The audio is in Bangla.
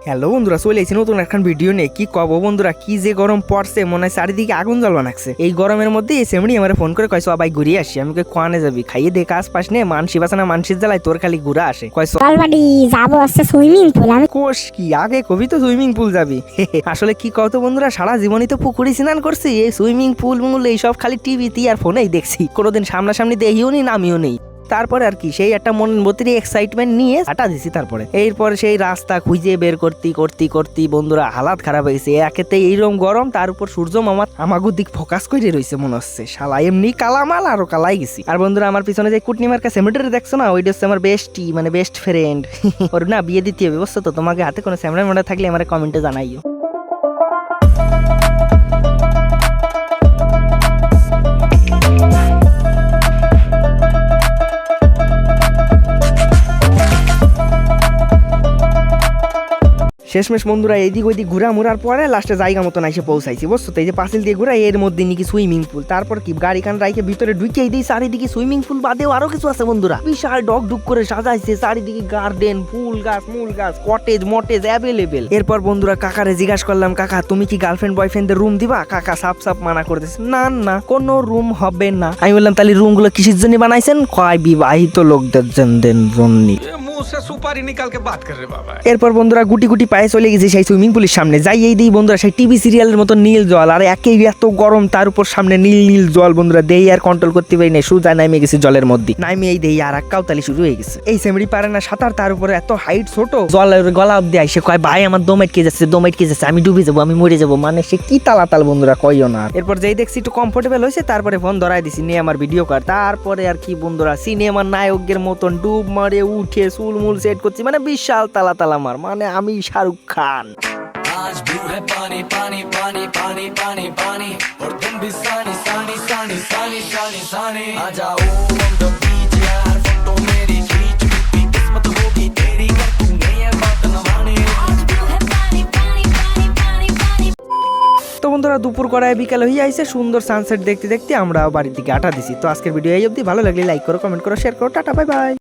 হ্যালো বন্ধুরা, চলে এসেছি নতুন একখান ভিডিও নিয়ে। কি কব বন্ধুরা, কি যে গরম পড়ছে, মনে হয় চারিদিকে আগুন জ্বালবা লাগছে। এই গরমের মধ্যে এই সেমনি আমার ফোন করে কয় সবাই ঘুরিয়ে আসি। আমি কই কোয়ানে যাবি, খাইয়ে দে কাজ পাস নে, মানসি বাসা না মানসির জ্বালায় তোর খালি ঘুরা আসে। কয় অলরেডি যাবো হচ্ছে সুইমিং পুল। আমি কোষ কি আগে কবি তো সুইমিং পুল যাবি। আসলে কি কত বন্ধুরা, সারা জীবনই তো পুকুরে স্নান করছি, এই সুইমিং পুল মুল এইসব খালি টিভিতে আর ফোনেই দেখছি, কোনোদিন সামনাসামনি দেখিও নি, নামিও নেই। তারপরে আর কি সেই একটা মন ভর্তি এক্সাইটমেন্ট নিয়ে হাঁটা দিছি। তারপরে এরপর সেই রাস্তা খুঁজে বের করতে বন্ধুরা হালাত খারাপ হয়ে গেছে। একেতে এইরকম গরম, তার উপর সূর্য মামা আমাগো দিক ফোকাস করে রয়েছে, মনে হচ্ছে শালা এমনি কালামাল আরো কালাই গেছি। আর বন্ধুরা আমার পিছনে যে কুটনিমার কাছে সেমেটারি দেখছো না, ওইটা হচ্ছে আমার বেস্টি, মানে বেস্ট ফ্রেন্ড। ওর না বিয়ে দিতে হবে বুঝছো তো। তোমাকে হাতে কোনো সেমেটারি থাকলে আমার কমেন্টে জানাইও। শেষমেশ বন্ধুরা এইদিক ওইদিক ঘুরা মুড়ার পরে লাস্টে জায়গা মতন এসে পৌঁছাইছি বুঝছো তো। এই যে পাঁচিল দিয়ে ঘুরা, এর মধ্যে নাকি সুইমিং পুল। তারপর কি গাড়ি কান রাইকে ভিতরে ঢুকিয়ে দিই। চারিদিকে সুইমিং পুল বাদেও আরো কিছু আছে বন্ধুরা, বিশাল ডক ডুক করে সাজাইছে চারিদিকে, গার্ডেন, ফুল গাছ, মূল গাছ, কটেজ মটেজ অ্যাভেলেবেল। এরপর বন্ধুরা কাকারে জিজ্ঞাসা করলাম, কাকা তুমি কি গার্লফ্রেন্ড বয়ফ্রেন্ডের রুম দিবা? কাকা সাপ সাপ মানা করতেছে, না না কোনো রুম হবে না। আমি বললাম তাহলে রুম গুলো কিসের জন্য বানাইছেন? কয় বিবাহিত লোকদের জন্য। সুপারি নিকাল কে বাত কর রে বাবা। এরপর বন্ধুরা গুটি গুটি পায়ে চলে গেছি সেই সুইমিং পুলের সামনে। যাই এই দিই বন্ধুরা সেই টিভি সিরিয়ালের মতো নীল জল, আর একেই এত গরম, তার উপর সামনে নীল নীল জল। বন্ধুরা দেই আর কন্ট্রোল করতে পারি না, সোজা নামে গেছি জলের মধ্যে। নামে এই দেই আর এক কাউতালি শুরু হয়ে গেছে। এই সেমরি পারে না সাঁতার, তার উপরে এত হাইট ছোট, জলের গলা অব্দি আইসে কয় ভাই আমার দম আটকে যাচ্ছে, আমি ডুবে যাবো, আমি মরে যাবো। মানে সে কি তালাতাল বন্ধুরা, কইও না। এরপর যেই দেখছি একটু কমফোর্টেবল হয়েছে, তারপরে ফোন ধরাই দিছি, নিয়ে আমার ভিডিও কর। তারপরে আর কি বন্ধুরা সিনেমার নায়কের মতন ডুব মারে উঠে চুলমুল সেট করছি, মানে বিশাল তালা মার, মানে আমি শাহরুখ খান। आज भी है पानी पानी पानी पानी पानी पानी और तुम भी सानी सानी सानी सानी सानी सानी आ जाओ on the beach यार, फोटो मेरी खींच भी किस्मत होगी तेरी, कर तूने ये बात न मानी। आज भी है पानी पानी पानी पानी पानी। তো বন্ধুরা দুপুর করায় বিকাল হয়ে আইছে, সুন্দর সানসেট দেখতে দেখতে আমরা বাড়ির দিকে আটা দিছি। তো আজকের ভিডিও এই অবধি, ভালো লাগলে লাইক করো, কমেন্ট করো, শেয়ার করো, টাটা বাই বাই।